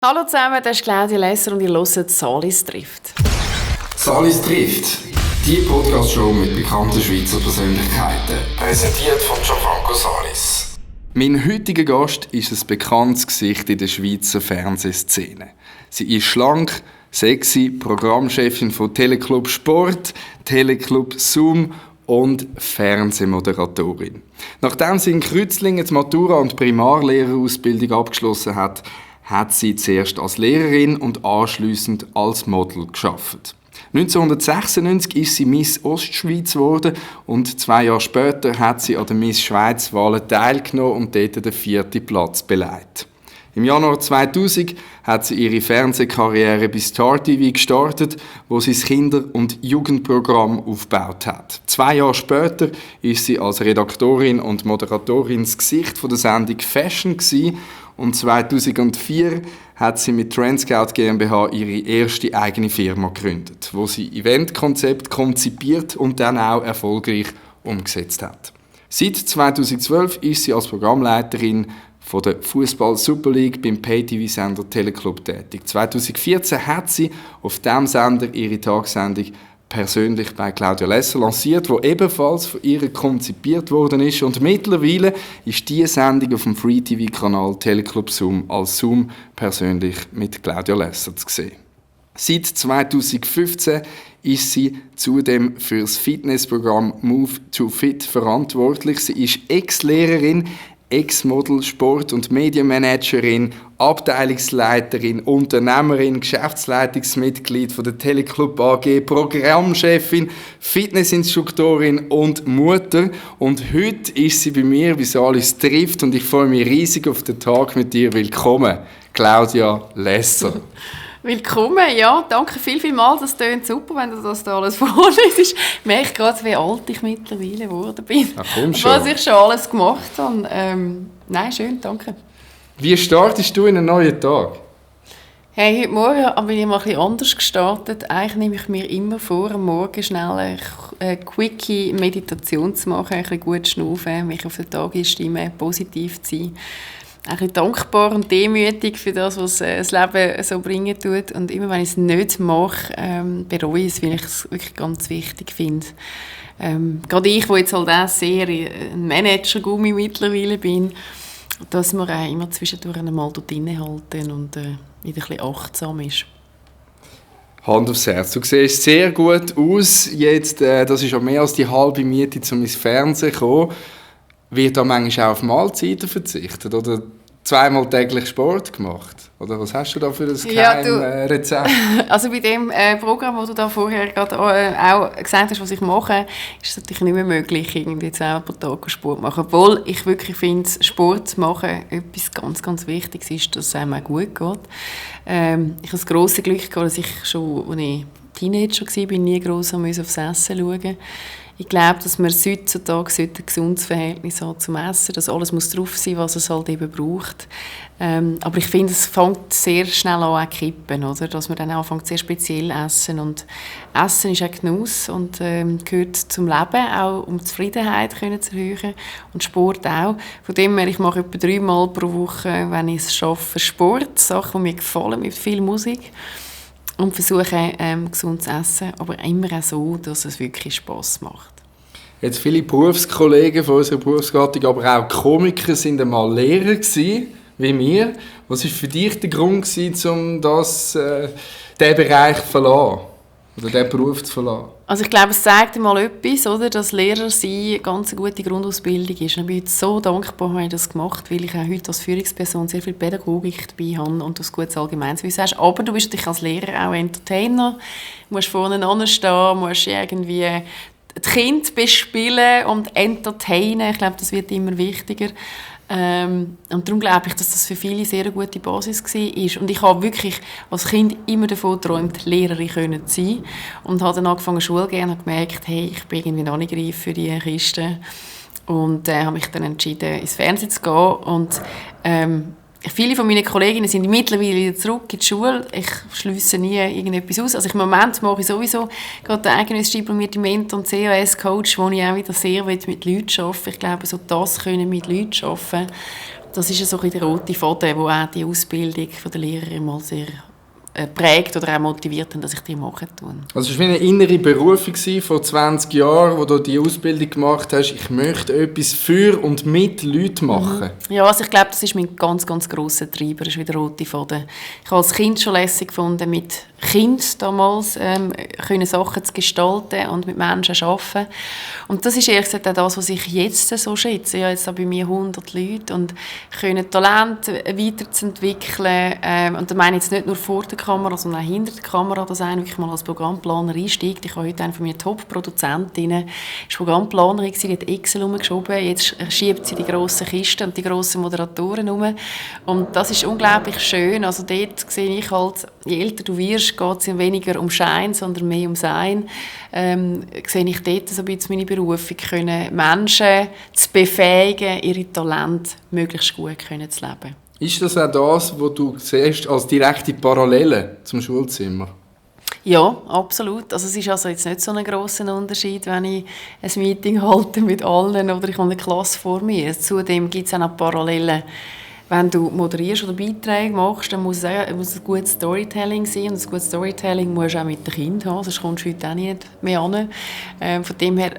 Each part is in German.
Hallo zusammen, das ist Claudia Lesser und ihr hört «Salis trifft». «Salis trifft», die Podcast-Show mit bekannten Schweizer Persönlichkeiten. Präsentiert von Gianfranco Salis. Mein heutiger Gast ist ein bekanntes Gesicht in der Schweizer Fernsehszene. Sie ist schlank, sexy, Programmchefin von Teleclub Sport, Teleclub Zoom und Fernsehmoderatorin. Nachdem sie in Kreuzlingen die Matura- und Primarlehrerausbildung abgeschlossen hat sie zuerst als Lehrerin und anschliessend als Model gearbeitet. 1996 ist sie Miss Ostschweiz geworden und 2 Jahre später hat sie an der Miss Schweiz-Wahlen teilgenommen und dort den 4. Platz belegt. Im Januar 2000 hat sie ihre Fernsehkarriere bei Star TV gestartet, wo sie das Kinder- und Jugendprogramm aufgebaut hat. 2 Jahre später ist sie als Redaktorin und Moderatorin das Gesicht der Sendung Fashion gewesen, und 2004 hat sie mit Trendscout GmbH ihre erste eigene Firma gegründet, wo sie Eventkonzept konzipiert und dann auch erfolgreich umgesetzt hat. Seit 2012 ist sie als Programmleiterin von der Fußball Super League beim Pay-TV-Sender Teleclub tätig. 2014 hat sie auf diesem Sender ihre Tagessendung persönlich bei Claudia Lesser lanciert, die ebenfalls von ihr konzipiert worden ist. Und mittlerweile ist diese Sendung auf dem Free-TV-Kanal Teleclub Zoom als Zoom persönlich mit Claudia Lesser zu sehen. Seit 2015 ist sie zudem für das Fitnessprogramm Move to Fit verantwortlich. Sie ist Ex-Lehrerin, Ex-Model, Sport- und Medienmanagerin, Abteilungsleiterin, Unternehmerin, Geschäftsleitungsmitglied von der Teleclub AG, Programmchefin, Fitnessinstruktorin und Mutter. Und heute ist sie bei mir bei «Salis trifft» und ich freue mich riesig auf den Tag mit dir. Willkommen, Claudia Lesser. Willkommen, ja, danke vielmals, das tönt super, wenn du das da alles vorliest. Ich merke gerade, wie alt ich mittlerweile geworden bin. Ach, komm schon. Was ich schon alles gemacht habe. Nein, schön, danke. Wie startest du in einen neuen Tag? Hey, heute Morgen bin ich mal ein bisschen anders gestartet. Eigentlich nehme ich mir immer vor, am Morgen schnell eine quickie Meditation zu machen, ein bisschen gut schnaufen, mich auf den Tag einstimmen, positiv zu sein. Ein bisschen dankbar und demütig für das, was das Leben so bringen tut. Und immer wenn ich es nicht mache, bereue ich es, weil ich es wirklich ganz wichtig finde. Gerade ich, wo jetzt halt auch sehr ein Manager-Gummi mittlerweile bin, dass man auch immer zwischendurch einmal dort innehalten und wieder ein bisschen achtsam ist. Hand aufs Herz. Du siehst sehr gut aus. Jetzt, das ist ja mehr als die halbe Miete, um ins Fernsehen zu kommen. Wird da manchmal auch auf Mahlzeiten verzichtet oder 2-mal täglich Sport gemacht? Oder was hast du da für ein Geheimrezept? Also bei dem Programm, das du da vorher gerade auch gesagt hast, was ich mache, ist es natürlich nicht mehr möglich, irgendwie 2-mal pro Tag Sport machen. Obwohl ich wirklich finde, Sport machen etwas ganz, ganz Wichtiges ist, dass es einem auch gut geht. Ich habe das grosse Glück gehabt, dass ich schon, als ich Teenager war, nie gross aufs Essen schauen. Ich glaube, dass man heutzutage ein gesundes Verhältnis hat zum Essen, dass alles muss drauf sein, was es halt eben braucht. Aber ich finde, es fängt sehr schnell an zu kippen, oder? Dass man dann anfängt sehr speziell essen. Und Essen ist auch Genuss und gehört zum Leben, auch um die Zufriedenheit zu erhöhen und Sport auch. Von dem her, ich mache etwa 3-mal pro Woche, wenn ich es schaffe, Sport, Sachen, die mir gefallen, mit viel Musik. Und versuche, gesund zu essen, aber immer auch so, dass es wirklich Spass macht. Jetzt viele Berufskollegen von unserer Berufsgattung, aber auch Komiker, sind einmal Lehrer gewesen, wie wir. Was war für dich der Grund gewesen, um diesen Bereich zu verlassen? Oder diesen Beruf zu verlassen? Also ich glaube, es zeigt mal etwas, oder, dass Lehrer sein eine ganz gute Grundausbildung ist. Und ich bin jetzt so dankbar, dass ich das gemacht habe, weil ich auch heute als Führungsperson sehr viel Pädagogik dabei habe und du ein gutes Allgemeinwissen hast. Aber du bist natürlich als Lehrer auch Entertainer. Du musst vorne anstehen, musst irgendwie die Kinder bespielen und entertainen. Ich glaube, das wird immer wichtiger. Und darum glaube ich, dass das für viele sehr eine gute Basis war. Und ich habe wirklich als Kind immer davon geträumt, Lehrerin zu sein. Und habe dann angefangen Schule zu gehen und gemerkt, hey, ich bin irgendwie noch nicht reif für diese Kiste. Und habe mich dann entschieden, ins Fernsehen zu gehen. Und viele von meinen Kolleginnen sind mittlerweile wieder zurück in die Schule. Ich schliesse nie irgendetwas aus. Also im Moment mache ich sowieso gerade den eigenes diplomierte Mentor und CAS-Coach, wo ich auch wieder sehr mit Leuten arbeite. Ich glaube, so das können mit Leuten arbeiten. Das ist so ein bisschen der rote Faden, der auch die Ausbildung der Lehrerin mal sehr prägt oder auch motiviert haben, dass ich die machen tue. Also es war wie eine innere Berufung vor 20 Jahren, wo du die Ausbildung gemacht hast. Ich möchte etwas für und mit Leuten machen. Ja, also ich glaube, das ist mein ganz, ganz grosser Treiber, das ist wieder rote Faden. Ich habe als Kind schon lässig gefunden, mit Kind damals können Sachen zu gestalten und mit Menschen zu arbeiten. Und das ist ehrlich gesagt auch das, was ich jetzt so schätze. Ich habe jetzt bei mir 100 Leute und können Talente weiterzuentwickeln. Und da meine ich jetzt nicht nur vor der Kamera, sondern auch hinter der Kamera, dass einer wirklich mal als Programmplaner einsteigt. Ich habe heute einen von meinen Top-Produzentinnen, die war Programmplanerin, die hat Excel umgeschoben, jetzt schiebt sie die grossen Kisten und die grossen Moderatoren um. Und das ist unglaublich schön. Also dort sehe ich halt, je älter du wirst, geht es weniger um Schein, sondern mehr um Sein. Sehe ich dort so ein bisschen meine Berufung, können Menschen zu befähigen, ihre Talente möglichst gut zu leben. Ist das auch das, was du siehst als direkte Parallele zum Schulzimmer? Ja, absolut. Also es ist also jetzt nicht so ein grosser Unterschied, wenn ich ein Meeting halte mit allen oder ich habe eine Klasse vor mir. Zudem gibt es auch noch Parallelen. Wenn du moderierst oder Beiträge machst, dann muss es ein gutes Storytelling sein. Und ein gutes Storytelling musst du auch mit den Kindern haben, sonst kommst du heute auch nicht mehr an. Von dem her,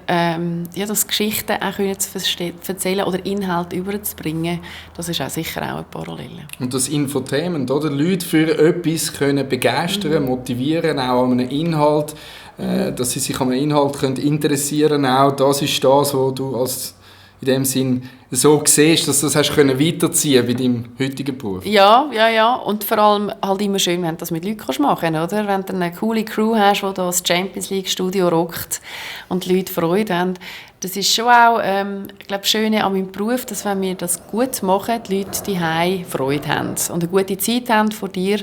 das Geschichten auch zu erzählen oder Inhalte überzubringen, das ist auch sicher auch eine Parallele. Und das Infotainment, oder? Leute für etwas können begeistern, motivieren, auch an einem Inhalt, dass sie sich an einem Inhalt können interessieren können. Auch das ist das, was du als in dem Sinn so siehst, dass du das hast können weiterziehen bei deinem heutigen Beruf. Ja. Und vor allem halt immer schön, wenn du das mit Leuten machen kannst, oder? Wenn du eine coole Crew hast, die das Champions League Studio rockt und die Leute Freude haben. Das ist schon auch, ich glaube, das Schöne an meinem Beruf, dass wenn wir das gut machen, die Leute zu Hause Freude haben und eine gute Zeit haben von dir.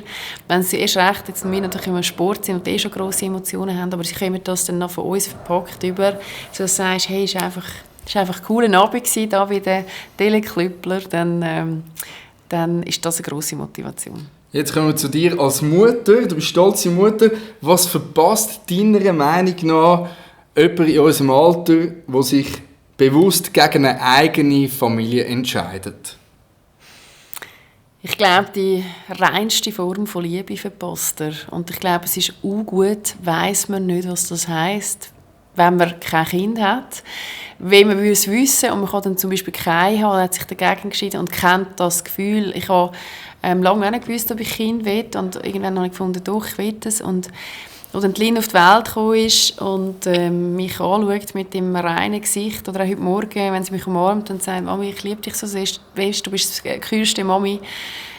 Wenn sie erst recht, jetzt wir natürlich im Sport sind und schon grosse Emotionen haben, aber sie kommen das dann noch von uns verpackt über, so dass du sagst, hey, es war einfach ein cooler Abend hier bei den Teleklüppler, dann ist das eine grosse Motivation. Jetzt kommen wir zu dir als Mutter. Du bist stolze Mutter. Was verpasst deiner Meinung nach jemand in unserem Alter, der sich bewusst gegen eine eigene Familie entscheidet? Ich glaube, die reinste Form von Liebe verpasst er. Und ich glaube, es ist gut, weiss man nicht, was das heisst, wenn man kein Kind hat. Wenn man es wissen und man kann dann zum Beispiel keinen haben, hat sich dagegen entschieden und kennt das Gefühl. Ich habe lange nicht gewusst, ob ich Kind will und irgendwann habe ich gefunden, doch, ich will es. Und als dann Lin auf die Welt gekommen ist und mich anschaut mit dem reinen Gesicht oder auch heute Morgen, wenn sie mich umarmt und sagt, Mami, ich liebe dich so sehr, weißt, du bist die kühlste Mami.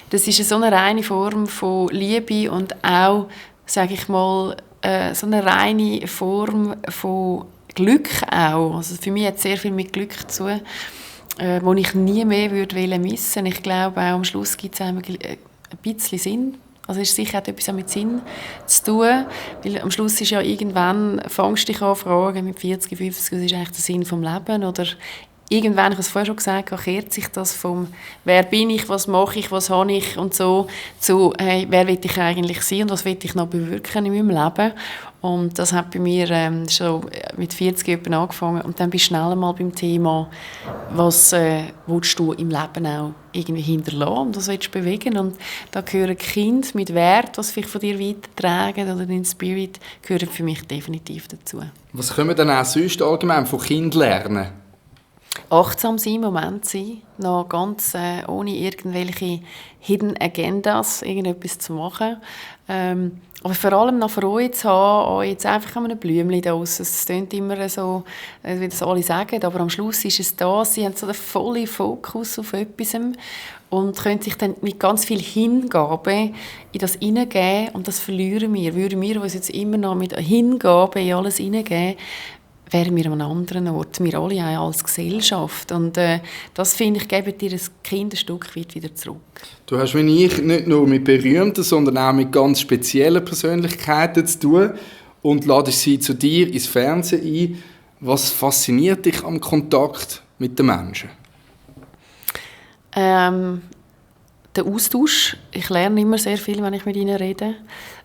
Das ist so eine reine Form von Liebe und auch, sage ich mal, so eine reine Form von Glück auch. Also für mich hat es sehr viel mit Glück zu tun, wo ich nie mehr missen würde. Ich glaube, auch am Schluss gibt es ein bisschen Sinn. Also es sicher hat etwas mit Sinn zu tun, weil am Schluss ist ja irgendwann, fängst du dich an fragen, mit 40, 50, was ist eigentlich der Sinn vom Leben? Oder irgendwann, ich habe es vorher schon gesagt, kehrt sich das vom «Wer bin ich, was mache ich, was habe ich» und so zu «Hey, wer will ich eigentlich sein und was will ich noch bewirken in meinem Leben?» Und das hat bei mir schon mit 40 Jahren angefangen und dann bist du schnell mal beim Thema, was willst du im Leben auch irgendwie hinterlassen und was willst du bewegen? Und da gehören Kinder mit Wert, was vielleicht von dir weitertragen oder dein Spirit, gehören für mich definitiv dazu. Was können wir dann auch sonst allgemein von Kindern lernen? Achtsam sein, im Moment sein, noch ganz ohne irgendwelche Hidden Agendas irgendetwas zu machen. Aber vor allem noch Freude zu haben, jetzt einfach an einem Blümchen da draussen. Es klingt immer so, wie das alle sagen, aber am Schluss ist es da, sie haben so den vollen Fokus auf etwas und können sich dann mit ganz viel Hingabe in das hineingeben und das verlieren wir. Würden wir uns jetzt immer noch mit Hingabe in alles hineingeben, wären wir an einem anderen Ort, wir alle auch als Gesellschaft. Und das, finde ich, geben dir das Kind ein Stück weit wieder zurück. Du hast, wie ich, nicht nur mit berühmten, sondern auch mit ganz speziellen Persönlichkeiten zu tun und ladest sie zu dir ins Fernsehen ein. Was fasziniert dich am Kontakt mit den Menschen? Der der Austausch. Ich lerne immer sehr viel, wenn ich mit ihnen rede.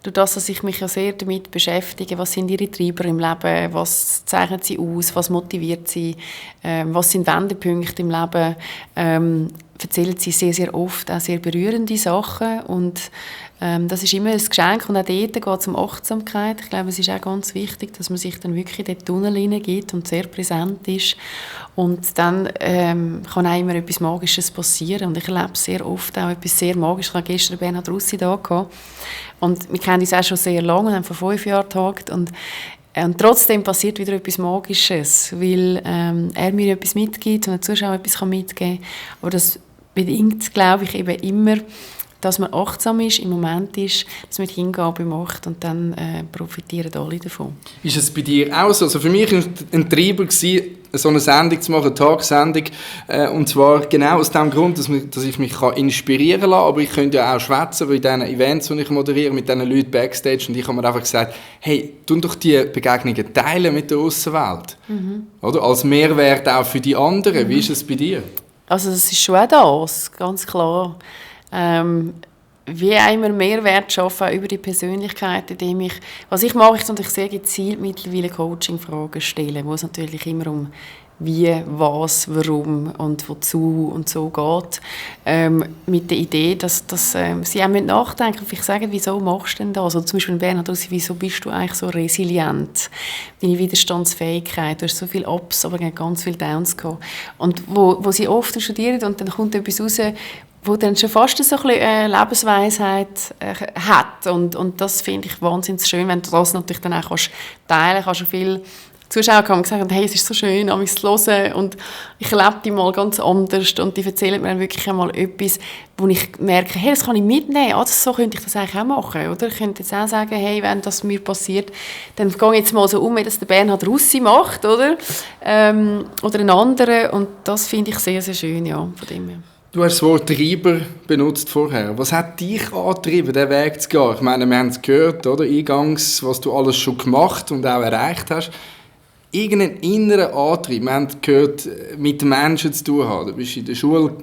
Durch das, dass ich mich ja sehr damit beschäftige, was sind ihre Treiber im Leben, was zeichnen sie aus, was motiviert sie, was sind Wendepunkte im Leben, erzählen sie sehr, sehr oft auch sehr berührende Sachen und das ist immer ein Geschenk und auch dort geht es um Achtsamkeit. Ich glaube, es ist auch ganz wichtig, dass man sich dann wirklich in den Tunnel hineingeht und sehr präsent ist und dann kann auch immer etwas Magisches passieren und ich erlebe sehr oft auch etwas sehr Magisches. Ich hatte gestern Bernhard Russi da und wir kennen uns auch schon sehr lange und haben vor 5 Jahren getagt und trotzdem passiert wieder etwas Magisches, weil er mir etwas mitgibt und der Zuschauer etwas mitgeben kann. Aber das bedingt, glaube ich, eben immer, dass man achtsam ist, im Moment ist, dass man die Hingabe macht und dann profitieren alle davon. Ist es bei dir auch so? Also für mich war ein Treiber, so eine Sendung zu machen, eine Tagessendung, und zwar genau aus dem Grund, dass ich mich inspirieren kann, aber ich könnte ja auch schwätzen bei diesen Events, die ich moderiere, mit diesen Leuten Backstage und ich habe mir einfach gesagt, hey, tu doch die Begegnungen teilen mit der Aussenwelt. Oder? Als Mehrwert auch für die anderen. Wie ist es bei dir? Also das ist schon auch das, ganz klar. Wie immer Mehrwert schaffen über die Persönlichkeit, indem ich, was ich mache, ist, und ich sehr gezielt mittlerweile Coaching-Fragen stelle, wo es natürlich immer um wie, was, warum und wozu und so geht, mit der Idee, dass sie auch nachdenken und vielleicht sagen, wieso machst du denn das? Oder zum Beispiel Bernhard Russi, wieso bist du eigentlich so resilient? Deine Widerstandsfähigkeit, du hast so viele Ups, aber ganz viele Downs gehabt. Und wo sie oft studieren und dann kommt etwas raus, wo dann schon fast so ein bisschen Lebensweisheit hat. Und das finde ich wahnsinnig schön, wenn du das natürlich dann auch teilen kannst. Schon viele Zuschauer haben gesagt, hey, es ist so schön, mich zu hören und ich erlebe die mal ganz anders und die erzählen mir dann wirklich einmal etwas, wo ich merke, hey, das kann ich mitnehmen, so könnte ich das eigentlich auch machen, oder? Ich könnte jetzt auch sagen, hey, wenn das mir passiert, dann gehe ich jetzt mal so um, wie das der Bernhard Russi macht, oder? Oder ein anderer und das finde ich sehr, sehr schön, ja, von dem her. Du hast das Wort Treiber benutzt vorher. Was hat dich angetrieben, diesen Weg zu gehen? Ich meine, wir haben es gehört, oder? Eingangs, was du alles schon gemacht und auch erreicht hast. Irgendeinen inneren Antrieb, wir haben gehört, mit den Menschen zu tun haben. Du warst in der Schule,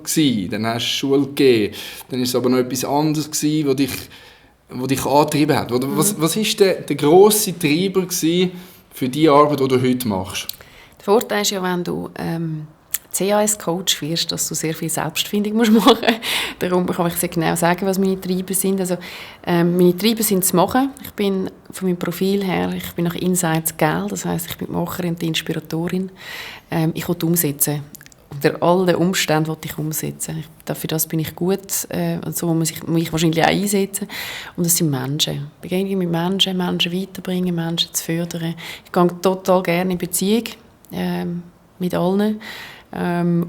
dann hast du Schule gegeben. Dann war es aber noch etwas anderes, was dich angetrieben hat. Was war der grosse Treiber für die Arbeit, die du heute machst? Der Vorteil ist ja, wenn du CAS-Coach wirst, dass du sehr viel Selbstfindung machen musst. Darum kann ich sehr genau sagen, was meine Treiber sind. Also, meine Treiber sind zu machen. Ich bin von meinem Profil her, ich bin nach Insights Gel, das heisst, ich bin die Macherin und die Inspiratorin. Ich will umsetzen. Unter allen Umständen will ich umsetzen. Für das bin ich gut und so muss ich mich wahrscheinlich auch einsetzen. Und das sind Menschen. Begegnungen mit Menschen, Menschen weiterbringen, Menschen zu fördern. Ich gehe total gerne in Beziehung mit allen.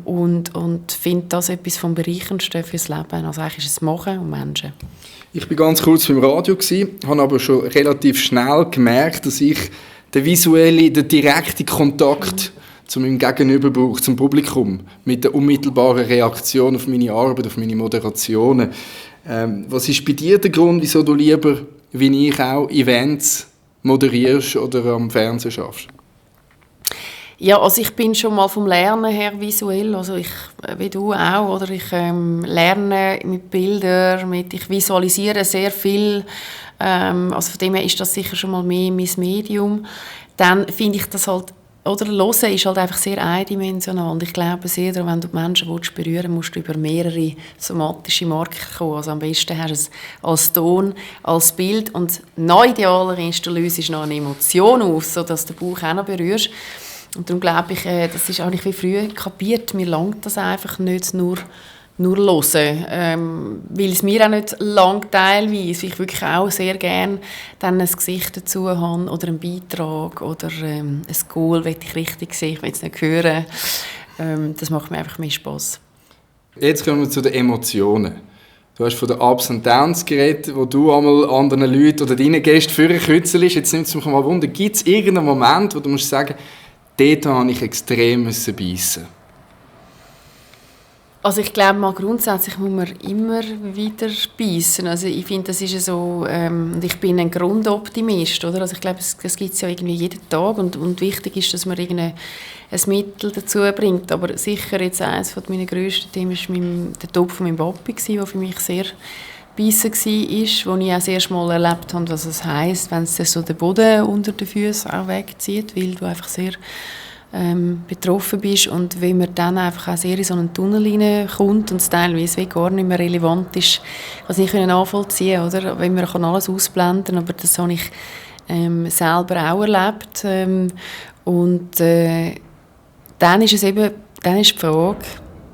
Und finde das etwas vom Bereicherndsten fürs Leben. Also eigentlich ist es Machen und Menschen. Ich war ganz kurz beim Radio, habe aber schon relativ schnell gemerkt, dass ich den direkten Kontakt zu meinem Gegenüber brauche, zum Publikum, mit der unmittelbaren Reaktion auf meine Arbeit, auf meine Moderationen. Was ist bei dir der Grund, wieso du lieber, wie ich auch, Events moderierst oder am Fernsehen schaffst? Ja, also ich bin schon mal vom Lernen her visuell, also wie du auch, oder ich lerne mit Bildern, ich visualisiere sehr viel, also von dem her ist das sicher schon mal mehr mein Medium. Dann finde ich das halt, oder Hören ist halt einfach sehr eindimensional und ich glaube sehr daran, wenn du die Menschen berühren willst, musst du über mehrere somatische Marker kommen. Also am besten hast du es als Ton, als Bild und noch idealer ist, du löst noch eine Emotion aus, sodass du den Bauch auch noch berührst. Und darum glaube ich, das ist auch nicht wie früher kapiert, mir langt das einfach nicht nur hören, weil es mir auch nicht langt teilweise, ich wirklich auch sehr gerne dann ein Gesicht dazu habe oder einen Beitrag oder ein Goal, will ich richtig sehen, ich will es nicht hören, das macht mir einfach mehr Spass. Jetzt kommen wir zu den Emotionen. Du hast von den Ups und Downs geredet, wo du einmal anderen Leuten oder deinen Gästen für kützelst. Jetzt nimmt es mich mal Wunder, gibt es irgendeinen Moment, wo du musst sagen, dort musste ich extrem beißen? Also ich glaube mal grundsätzlich muss man immer wieder beißen. Also ich finde, das ist so, und ich bin ein Grundoptimist, oder? Also ich glaube, das gibt es ja irgendwie jeden Tag und wichtig ist, dass man ein Mittel dazu bringt. Aber sicher jetzt eines von meinen grössten Themen war der Tod von meinem Papi, der für mich sehr beißen war, wo ich auch das erste Mal erlebt habe, was es heisst, wenn es so den Boden unter den Füßen auch wegzieht, weil du einfach sehr betroffen bist und wenn man dann einfach auch sehr in so einen Tunnel hineinkommt und es teilweise gar nicht mehr relevant ist, kann es nicht nachvollziehen, oder? Wenn man kann alles ausblenden, aber das habe ich selber auch erlebt und dann ist es eben, dann ist die Frage,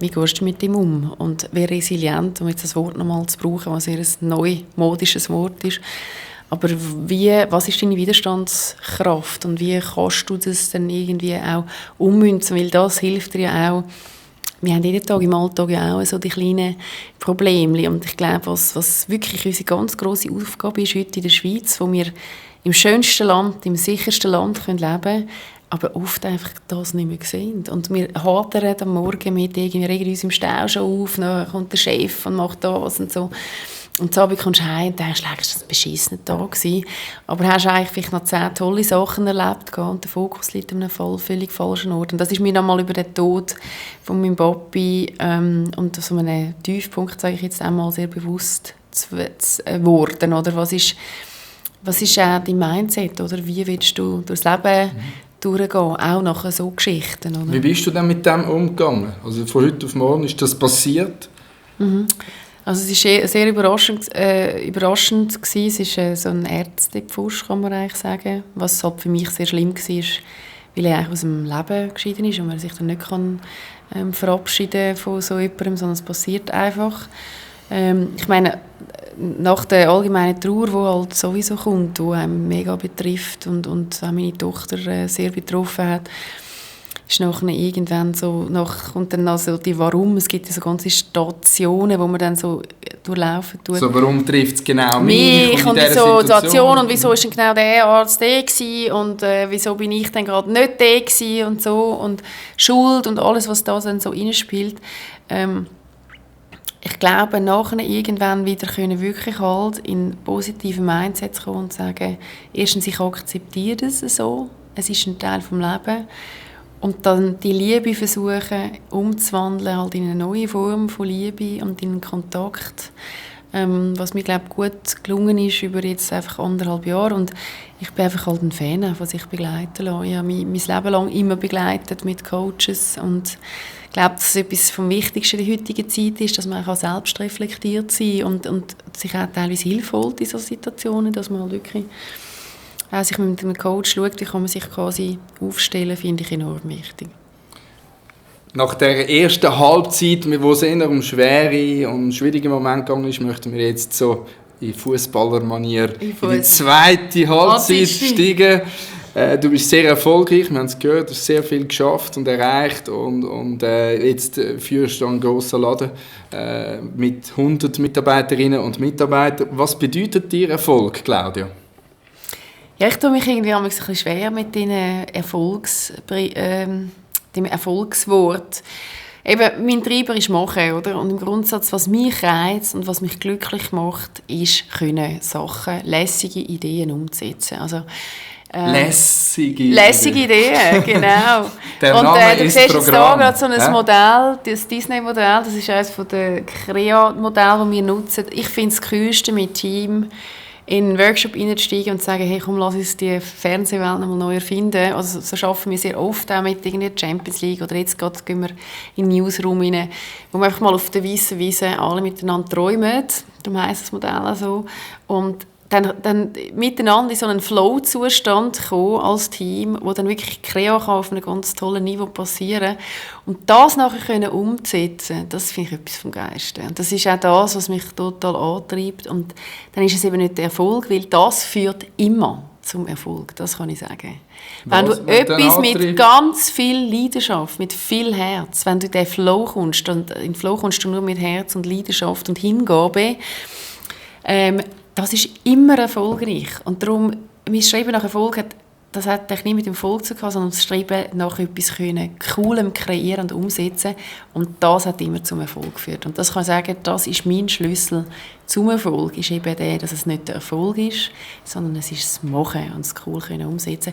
wie gehst du mit dem um und wie resilient, um jetzt das Wort nochmal zu brauchen, was eher ein neumodisches Wort ist. Aber was ist deine Widerstandskraft und wie kannst du das dann irgendwie auch ummünzen? Weil das hilft dir ja auch. Wir haben jeden Tag im Alltag ja auch so die kleinen Probleme. Und ich glaube, was wirklich unsere ganz grosse Aufgabe ist heute in der Schweiz, wo wir im schönsten Land, im sichersten Land leben können, aber oft einfach das nicht mehr sehen. Und wir hadern am Morgen mit, irgendwie regen uns im Stau schon auf, dann kommt der Chef und macht das und so. Und so kommst du heim und denkst, das war ein beschissener Tag. Aber hast eigentlich vielleicht noch 10 tolle Sachen erlebt und der Fokus liegt an einem völlig falschen Ort. Und das ist mir dann mal über den Tod von meinem Papi und so einem Tiefpunkt, sage ich jetzt einmal, sehr bewusst geworden. Oder was ist auch dein Mindset? Oder wie willst du durchs Leben durchgehen, auch nach so Geschichten? Oder? Wie bist du denn mit dem umgegangen? Also von heute auf morgen ist das passiert? Also es war sehr überraschend gewesen. Es ist so ein Ärztepfusch, kann man eigentlich sagen, was halt für mich sehr schlimm war, weil er eigentlich aus dem Leben geschieden ist und man sich dann nicht kann, verabschieden von so jemandem, sondern es passiert einfach. Ich meine, nach der allgemeinen Trauer, die halt sowieso kommt, die einem mega betrifft und auch meine Tochter sehr betroffen hat, ist nachher irgendwann kommt dann noch so die Warum. Es gibt ja so ganze Stationen, wo man dann so durchlaufen tut. So, warum trifft es genau mich und in so Situation und wieso ist denn genau der Arzt der gewesen und wieso bin ich dann gerade nicht der gewesen und so und Schuld und alles, was da dann so reinspielt. Ich glaube, nachher irgendwann wieder können wirklich halt in positiven Mindsets kommen und sagen, erstens, ich akzeptiere das so, es ist ein Teil vom Leben. Und dann die Liebe versuchen umzuwandeln halt in eine neue Form von Liebe und in einen Kontakt, was mir glaube gut gelungen ist über jetzt einfach 1,5 Jahre. Und ich bin einfach halt ein Fan, was sich begleiten lasse. Ich habe mich mein Leben lang immer begleitet mit Coaches und ich glaube, dass es etwas vom Wichtigsten in der heutigen Zeit ist, dass man auch selbst reflektiert sein und sich auch teilweise Hilfe holt in solchen Situationen, dass man halt wirklich sich mit einem Coach schaut, wie kann man sich quasi aufstellen, finde ich enorm wichtig. Nach der ersten Halbzeit, wo es eher um schwere und schwierige Momente gegangen ist, möchten wir jetzt so in Fußballermanier in die zweite Halbzeit steigen. Du bist sehr erfolgreich, wir haben es gehört, du hast sehr viel geschafft und erreicht und jetzt führst du einen grossen Laden mit 100 Mitarbeiterinnen und Mitarbeitern. Was bedeutet dir Erfolg, Claudia? Ja, ich tue mich irgendwie ein bisschen schwer mit dem Erfolgswort. Eben, mein Treiber ist machen, oder? Und im Grundsatz, was mich reizt und was mich glücklich macht, ist können Sachen, lässige Ideen umzusetzen. Also, lässige Ideen, genau. Der und Name du ist siehst Programm. Jetzt da gerade so ein Modell, das Disney-Modell, das ist eines der Crea-Modelle, die wir nutzen. Ich finde es coolste mit Team in einen Workshop hineinzusteigen und zu sagen, hey, komm, lass uns die Fernsehwelt nochmal neu erfinden. Also so arbeiten wir sehr oft auch mit der Champions League oder jetzt gerade gehen wir in den Newsroom rein, wo wir einfach mal auf der weißen Wiese alle miteinander träumen. Darum heisst das Modell auch so. Und dann miteinander in so einen Flow-Zustand kommen als Team, wo dann wirklich Krea kann auf einem ganz tollen Niveau passieren und das nachher können umzusetzen, das finde ich etwas vom Geilsten. Und das ist auch das, was mich total antreibt und dann ist es eben nicht der Erfolg, weil das führt immer zum Erfolg, das kann ich sagen. Wenn du etwas mit ganz viel Leidenschaft, mit viel Herz, wenn du in den Flow kommst, und in den Flow kommst du nur mit Herz und Leidenschaft und Hingabe, das ist immer erfolgreich. Und darum, mein Streben nach Erfolg hat das hat nicht mit dem Erfolg zu tun, sondern das Streben nach etwas Coolem kreieren und umsetzen. Und das hat immer zum Erfolg geführt. Und das kann ich sagen, das ist mein Schlüssel zum Erfolg, ist eben der, dass es nicht der Erfolg ist, sondern es ist das Machen und das cool können umsetzen.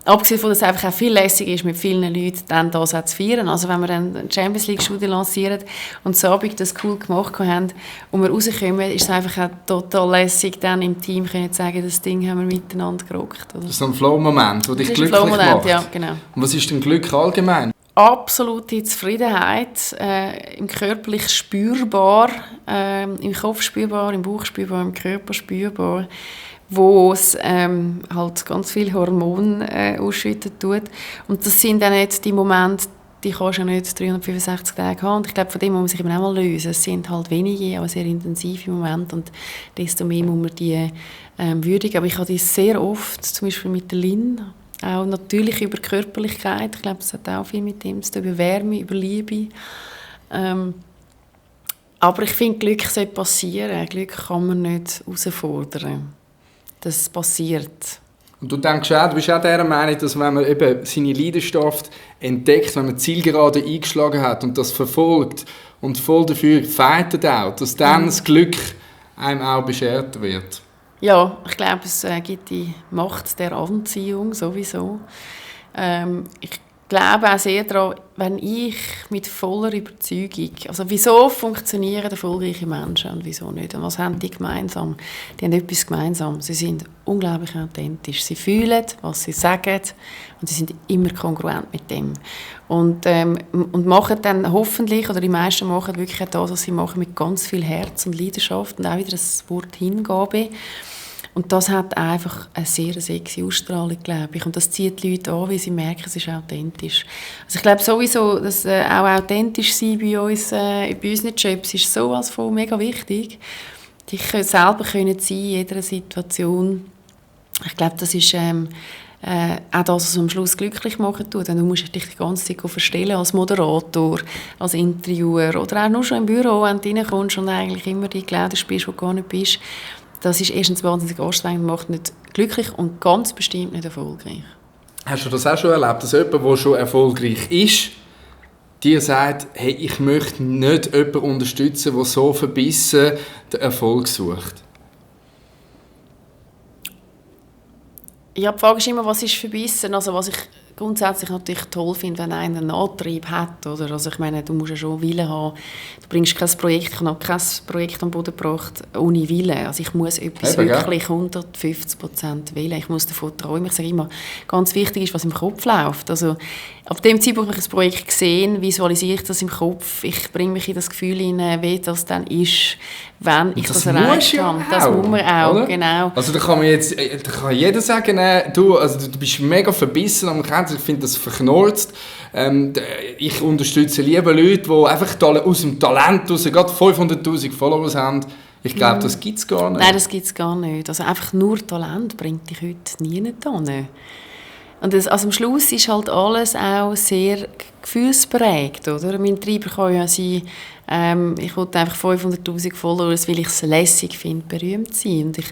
Abgesehen davon, dass es einfach auch viel lässiger ist, mit vielen Leuten dann das auch zu feiern. Also wenn wir dann eine Champions League-Studie lancieren und so Abend das cool gemacht haben und wir rauskommen, ist es einfach auch total lässig, dann im Team können zu sagen, das Ding haben wir miteinander gerockt. Oder? Das ist so ein Flow-Moment, der dich glücklich macht. Ja, genau. Und was ist denn Glück allgemein? Absolute Zufriedenheit, im körperlich spürbar, im Kopf spürbar, im Bauch spürbar, im Körper spürbar, wo es halt ganz viele Hormone ausschütten tut. Und das sind dann nicht die Momente, die kannst du ja nicht 365 Tage haben. Und ich glaube, von dem muss man sich eben auch mal lösen. Es sind halt wenige, aber sehr intensive Momente und desto mehr muss man die würdigen. Aber ich habe das sehr oft, zum Beispiel mit der Lynn, auch natürlich über Körperlichkeit. Ich glaube, es hat auch viel mit dem zu tun, über Wärme, über Liebe. Aber ich finde, Glück sollte passieren. Glück kann man nicht herausfordern. Das passiert. Und du denkst auch, du bist auch der Meinung, dass wenn man eben seine Leidenschaft entdeckt, wenn man Zielgerade eingeschlagen hat und das verfolgt und voll dafür fightet auch, dass dann das Glück einem auch beschert wird? Ja, ich glaube, es gibt die Macht der Anziehung sowieso. Ich glaube auch sehr daran, wenn ich mit voller Überzeugung, also wieso funktionieren erfolgreiche Menschen und wieso nicht? Und was haben die gemeinsam? Die haben etwas gemeinsam. Sie sind unglaublich authentisch. Sie fühlen, was sie sagen und sie sind immer kongruent mit dem. Und machen dann hoffentlich, oder die meisten machen wirklich auch das, was sie machen, mit ganz viel Herz und Leidenschaft und auch wieder das Wort Hingabe. Und das hat einfach eine sehr sexy Ausstrahlung, glaube ich. Und das zieht die Leute an, weil sie merken, es ist authentisch. Also ich glaube sowieso, dass auch authentisch sein bei uns, bei unseren Jobs, ist sowas von mega wichtig. Dich selber können sein in jeder Situation. Ich glaube, das ist auch das, was am Schluss glücklich machen tut. Du musst dich die ganze Zeit verstellen als Moderator, als Interviewer oder auch nur schon im Büro, wenn du reinkommst und eigentlich immer die Kleider spielst, die du gar nicht bist. Das ist erstens wahnsinnig anstrengend, macht nicht glücklich und ganz bestimmt nicht erfolgreich. Hast du das auch schon erlebt, dass jemand, der schon erfolgreich ist, dir sagt, hey, ich möchte nicht jemanden unterstützen, der so verbissen den Erfolg sucht? Ja, die Frage ist immer, was ist verbissen? Also was ich grundsätzlich natürlich toll finde, wenn einer einen Antrieb hat. Oder? Also ich meine, du musst ja schon Willen haben. Du bringst kein Projekt, ich habe noch kein Projekt am Boden gebracht ohne Willen. Also ich muss etwas wirklich 150% wählen. Ich muss davon träumen. Ich sage immer, ganz wichtig ist, was im Kopf läuft. Also ab dem Zeitpunkt, wo ich das Projekt gesehen, visualisiere ich das im Kopf. Ich bringe mich in das Gefühl hinein, wie das dann ist, wenn ich das erreicht habe. Das muss man auch, oder? Genau. Also da kann jeder sagen, du bist mega verbissen am Grenzen. Ich finde das verknurzt. Ich unterstütze lieber Leute, die einfach aus dem Talent raus gerade 500'000 Follower haben. Ich glaube, das gibt es gar nicht. Nein, das gibt es gar nicht. Also einfach nur Talent bringt dich heute nie hin. Und also am Schluss ist halt alles auch sehr gefühlsprägt, oder? Mein Treiber kann ja sein, ich will einfach 500'000 Follower, weil ich es lässig finde, berühmt zu sein. Und ich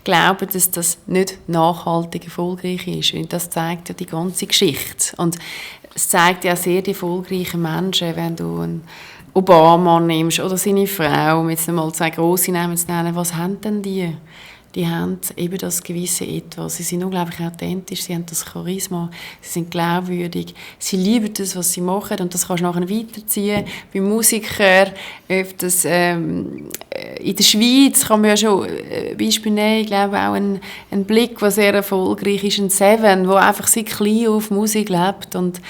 glaube, dass das nicht nachhaltig erfolgreich ist. Und das zeigt ja die ganze Geschichte. Und es zeigt ja sehr die erfolgreichen Menschen, wenn du einen Obama nimmst oder seine Frau, um jetzt mal zwei grosse Namen zu nennen, was haben denn die? Die haben eben das gewisse Etwas. Sie sind unglaublich authentisch, sie haben das Charisma, sie sind glaubwürdig, sie lieben das, was sie machen und das kannst du nachher weiterziehen. Bei Musikern, öfters, in der Schweiz kann man ja schon Beispiel nehmen, ich glaube auch ein Blick, der sehr erfolgreich ist, ein Seven, der einfach seit klein auf Musik lebt und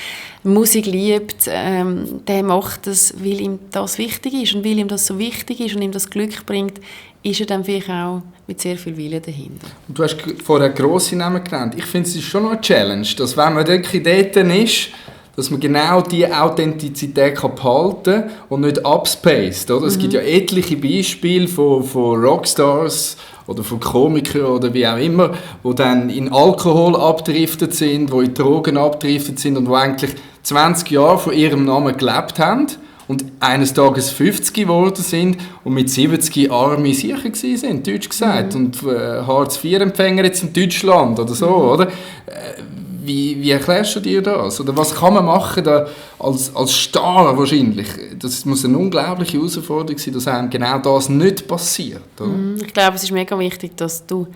Musik liebt, der macht das, weil ihm das wichtig ist und weil ihm das so wichtig ist und ihm das Glück bringt, ist er dann vielleicht auch mit sehr viel Wille dahinter. Du hast vorher grosse Namen genannt. Ich finde, es ist schon noch eine Challenge, dass wenn man wirklich dort ist, dass man genau diese Authentizität behalten kann und nicht abspaced. Oder? Es gibt ja etliche Beispiele von Rockstars oder von Komikern oder wie auch immer, die dann in Alkohol abgedriftet sind, die in Drogen abgedriftet sind und die eigentlich 20 Jahre von ihrem Namen gelebt haben und eines Tages 50 geworden sind und mit 70 arme sicher sind, deutsch gesagt, und Hartz-IV-Empfänger jetzt in Deutschland oder so, oder? Wie erklärst du dir das? Oder was kann man machen da als Star wahrscheinlich? Das muss eine unglaubliche Herausforderung sein, dass einem genau das nicht passiert. Oder? Ich glaube, es ist mega wichtig, dass du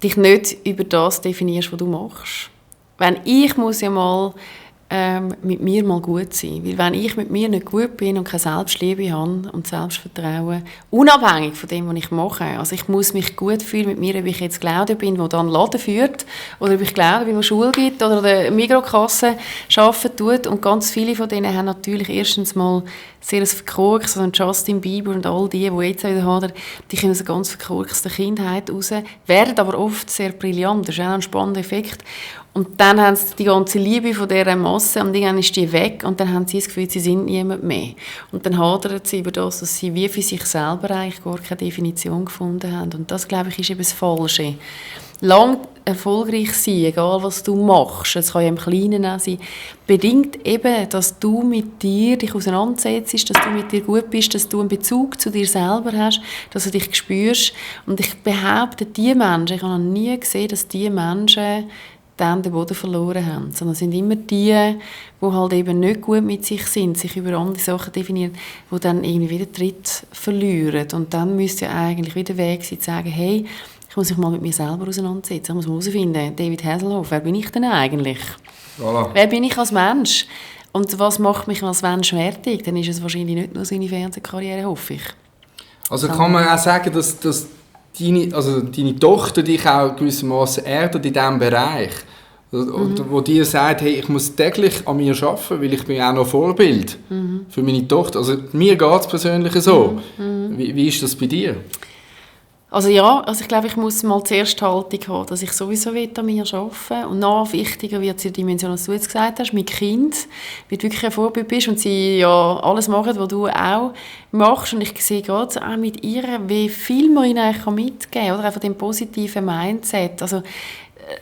dich nicht über das definierst, was du machst. Ich muss ja mal mit mir mal gut sein. Weil wenn ich mit mir nicht gut bin und keine Selbstliebe habe und Selbstvertrauen, unabhängig von dem, was ich mache, also ich muss mich gut fühlen mit mir, ob ich jetzt Claudia bin, die dann einen Laden führt, oder ob ich Claudia bin, die Schule gibt, oder der Mikrokasse arbeiten tut. Und ganz viele von denen haben natürlich erstens mal sehr ein verkorkst, also Justin Bieber und all die jetzt wieder haben, die kommen aus einer ganz verkorksten Kindheit raus, werden aber oft sehr brillant. Das ist auch ein spannender Effekt. Und dann haben sie die ganze Liebe von dieser Masse und dann ist die weg und dann haben sie das Gefühl, sie sind niemand mehr. Und dann hadern sie über das, dass sie wie für sich selber eigentlich gar keine Definition gefunden haben. Und das, glaube ich, ist eben das Falsche. Lang erfolgreich sein, egal was du machst, es kann ja im Kleinen auch sein, bedingt eben, dass du mit dir dich auseinandersetzt, dass du mit dir gut bist, dass du einen Bezug zu dir selber hast, dass du dich spürst. Und ich behaupte, die Menschen, ich habe noch nie gesehen, dass die Menschen dann den Boden verloren haben, sondern es sind immer die halt eben nicht gut mit sich sind, sich über andere Sachen definieren, die dann irgendwie wieder Tritt verlieren. Und dann müsste ja eigentlich wieder der Weg sein, zu sagen, hey, ich muss mich mal mit mir selber auseinandersetzen. Ich muss mal herausfinden, David Hasselhoff, wer bin ich denn eigentlich? Voilà. Wer bin ich als Mensch? Und was macht mich als Mensch wertig? Dann ist es wahrscheinlich nicht nur seine Fernsehkarriere, hoffe ich. Also kann man auch sagen, dass deine Tochter dich auch gewissermaßen erdet in diesem Bereich? Wo dir sagt, hey, ich muss täglich an mir arbeiten, weil ich bin auch noch Vorbild für meine Tochter. Also mir geht es persönlich so. Wie ist das bei dir? Also ja, ich glaube, ich muss mal zuerst die Haltung haben, dass ich sowieso an mir arbeiten will. Und noch wichtiger wird die Dimension, was du jetzt gesagt hast, mit Kind, wie du wirklich ein Vorbild bist und sie ja alles machen, was du auch machst. Und ich sehe gerade auch mit ihr, wie viel man ihnen eigentlich mitgeben kann, oder einfach dem positiven Mindset. Also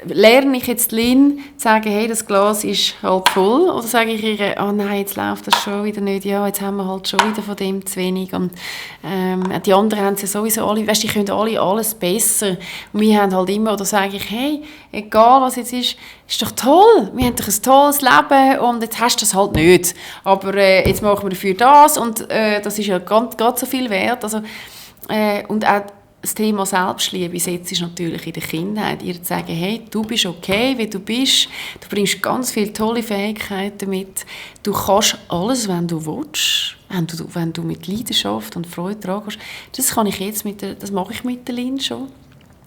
lerne ich jetzt Lynn zu sagen, hey, das Glas ist halb voll, oder sage ich ihr, oh nein, jetzt läuft das schon wieder nicht, ja, jetzt haben wir halt schon wieder von dem zu wenig und die anderen haben es ja sowieso alle, weißt, die können alle alles besser und wir haben halt immer, oder sage ich, hey, egal was jetzt ist doch toll, wir haben doch ein tolles Leben und jetzt hast du das halt nicht, aber jetzt machen wir dafür das und das ist ja gerade so viel wert, also und auch das Thema Selbstliebe setzt ist natürlich in der Kindheit. Ihr zu sagen, hey, du bist okay, wie du bist. Du bringst ganz viele tolle Fähigkeiten mit. Du kannst alles, wenn du willst. Wenn du mit Leidenschaft und Freude dran gehst. Das mache ich mit der Lynn schon.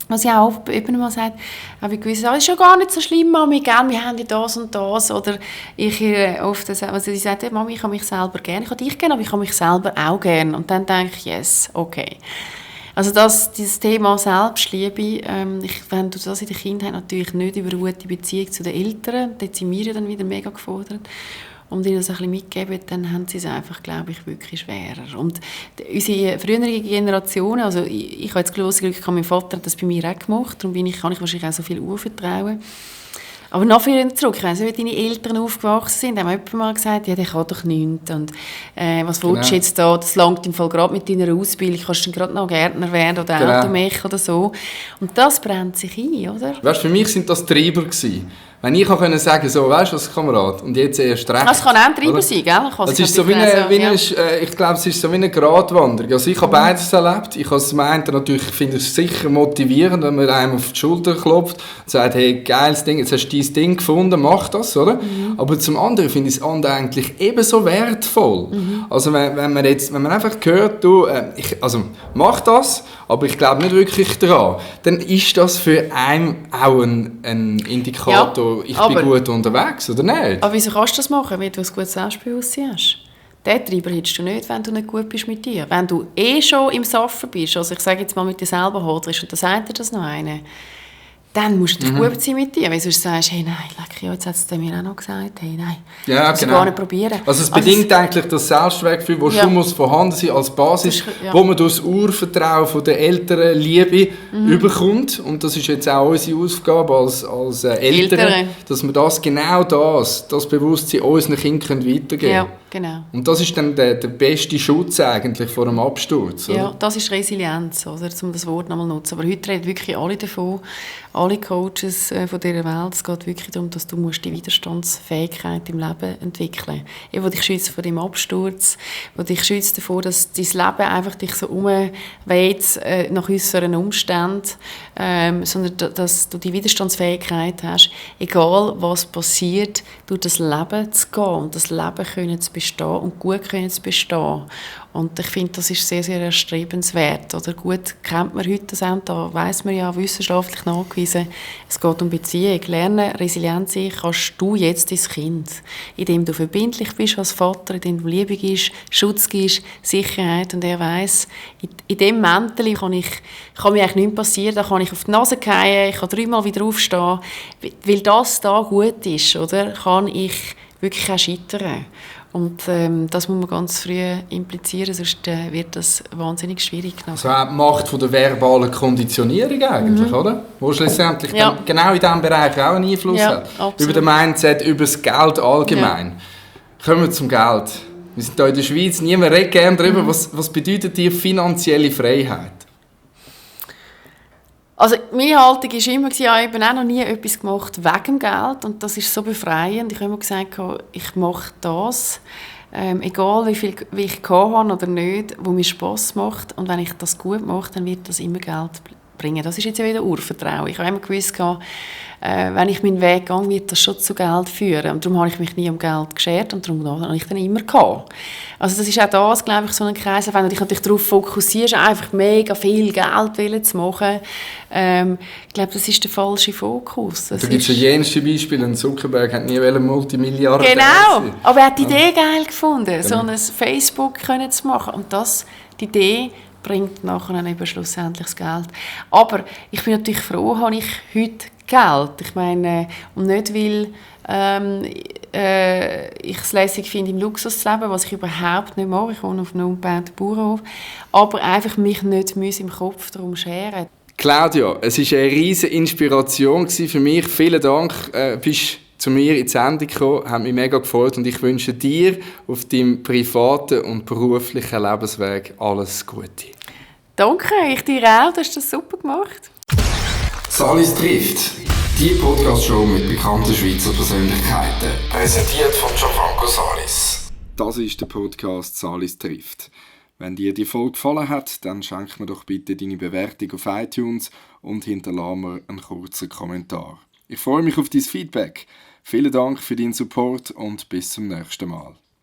Was ich auch eben mal sage, habe ich gewusst, das ist schon gar nicht so schlimm, Mami, gell? Wir haben ja das und das. Oder ich oft, also sie sagt, hey, Mami, ich habe mich selber gerne. Ich habe dich gerne, aber ich habe mich selber auch gerne. Und dann denke ich, yes, okay. Also dieses Thema Selbstliebe, wenn du das in der Kindheit natürlich nicht über eine gute Beziehung zu den Eltern, dort sind wir ja dann wieder mega gefordert, und ihnen das ein bisschen mitgeben, dann haben sie es einfach, glaube ich, wirklich schwerer. Und unsere früheren Generationen, also ich habe jetzt das grosse Glück, mein Vater hat das bei mir auch gemacht, darum kann ich wahrscheinlich auch so viel urvertrauen. Aber noch viel zurück, ich weiss nicht, wie deine Eltern aufgewachsen sind, haben jemand mal gesagt, ja, der kann doch nichts. Und was willst du jetzt da? Das langt im Fall gerade mit deiner Ausbildung, kannst du dann gerade noch Gärtner werden oder Automech oder so. Und das brennt sich ein, oder? Weißt, für mich sind das Treiber gewesen. Wenn ich konnte sagen, so, weißt du was, Kamerad, und jetzt erst recht. Das kann auch ein Treiber sein, gell? Es ist so ich glaube, es ist so wie eine Gratwanderung. Also ich habe beides erlebt. Ich habe es natürlich, ich finde es sicher motivierend, wenn man einem auf die Schulter klopft und sagt, hey, geiles Ding, jetzt hast du dein Ding gefunden, mach das, oder? Aber zum anderen finde ich es eigentlich ebenso wertvoll. Also wenn man einfach hört, du, mach das, aber ich glaube nicht wirklich daran, dann ist das für einen auch ein Indikator, ich bin gut unterwegs, oder nicht? Aber wieso kannst du das machen, wenn du ein gutes Selbstbewusstsein hast? Den Treiber hättest du nicht, wenn du nicht gut bist mit dir. Wenn du schon im Saffen bist, also ich sage jetzt mal mit dir selber haderst, und da sagt dir das noch einer, dann musst du dich gut sein mit dir. Weil sonst sagst du, hey, nein, leck, ja, jetzt hat es mir auch noch gesagt, hey, nein, das gar nicht probieren. Also es bedingt eigentlich das Selbstwertgefühl, das schon muss vorhanden sein als Basis, wo man durch das Urvertrauen von der Eltern Liebe überkommt. Und das ist jetzt auch unsere Aufgabe als Eltern, dass wir das Bewusstsein unseren Kindern weitergeben können. Ja. Genau. Und das ist dann der beste Schutz eigentlich vor dem Absturz, oder? Ja, das ist Resilienz, oder, um das Wort nochmal zu nutzen. Aber heute reden wirklich alle davon, alle Coaches von dieser Welt. Es geht wirklich darum, dass du die Widerstandsfähigkeit im Leben entwickeln musst. Die dich schützt vor dem Absturz, die dich schützt davor, dass dein Leben einfach dich so umweht nach äußeren Umständen, sondern dass du die Widerstandsfähigkeit hast, egal was passiert, durch das Leben zu gehen und das Leben können zu bestehen und gut können zu bestehen. Und ich finde, das ist sehr, sehr erstrebenswert. Oder gut kennt man heute das auch, da weiss man ja wissenschaftlich nachgewiesen, es geht um Beziehung. Lernen, resilient sein kannst du jetzt dein Kind, indem du verbindlich bist als Vater, indem du Liebe gibst, Schutz gibst, Sicherheit. Und er weiss, in diesem Mäntel kann mir eigentlich nichts passieren, da kann ich auf die Nase fallen, ich kann 3-mal wieder aufstehen. Weil das da gut ist, oder, kann ich wirklich auch scheitern. Und das muss man ganz früh implizieren, sonst wird das wahnsinnig schwierig. Also auch die Macht von der verbalen Konditionierung eigentlich, oder? Wo schlussendlich dann genau in diesem Bereich auch einen Einfluss hat. Absolut. Über den Mindset, über das Geld allgemein. Ja. Kommen wir zum Geld. Wir sind hier in der Schweiz, niemand redet gerne darüber. Was bedeutet dir finanzielle Freiheit? Also meine Haltung war immer, ich habe eben auch noch nie etwas gemacht wegen dem Geld und das ist so befreiend. Ich habe immer gesagt, ich mache das, egal wie viel ich habe oder nicht, wo mir Spass macht und wenn ich das gut mache, dann wird das immer Geld bringen. Das ist jetzt ja wieder Urvertrauen. Ich habe immer gewusst, wenn ich meinen Weg gehe, wird das schon zu Geld führen. Und darum habe ich mich nie um Geld geschert und darum habe ich dann immer gehabt. Also das ist auch das, glaube ich, so ein Kreis, wenn du dich natürlich darauf fokussierst, einfach mega viel Geld zu machen. Ich glaube, das ist der falsche Fokus. Da gibt es ja jenste Beispiele. Zuckerberg hat nie Multimilliardär Genau, aber er hat die Idee geil gefunden, so ein Facebook zu machen. Und die Idee bringt nachher eben schlussendlich das Geld. Aber ich bin natürlich froh, habe ich heute Geld. Ich meine, und nicht, weil ich es lässig finde, im Luxus zu leben, was ich überhaupt nicht mache. Ich wohne auf einem ungebauten Bauernhof. Aber einfach mich nicht im Kopf darum scheren. Claudia, es war eine riesige Inspiration für mich. Vielen Dank, bist zu mir in die Sendung gekommen, hat mich mega gefreut und ich wünsche dir auf deinem privaten und beruflichen Lebensweg alles Gute. Danke, ich dir auch, du hast das super gemacht. Salis trifft. Die Podcast-Show mit bekannten Schweizer Persönlichkeiten. Präsentiert von Gianfranco Salis. Das ist der Podcast Salis trifft. Wenn dir die Folge gefallen hat, dann schenk mir doch bitte deine Bewertung auf iTunes und hinterlasse mir einen kurzen Kommentar. Ich freue mich auf dein Feedback. Vielen Dank für deinen Support und bis zum nächsten Mal.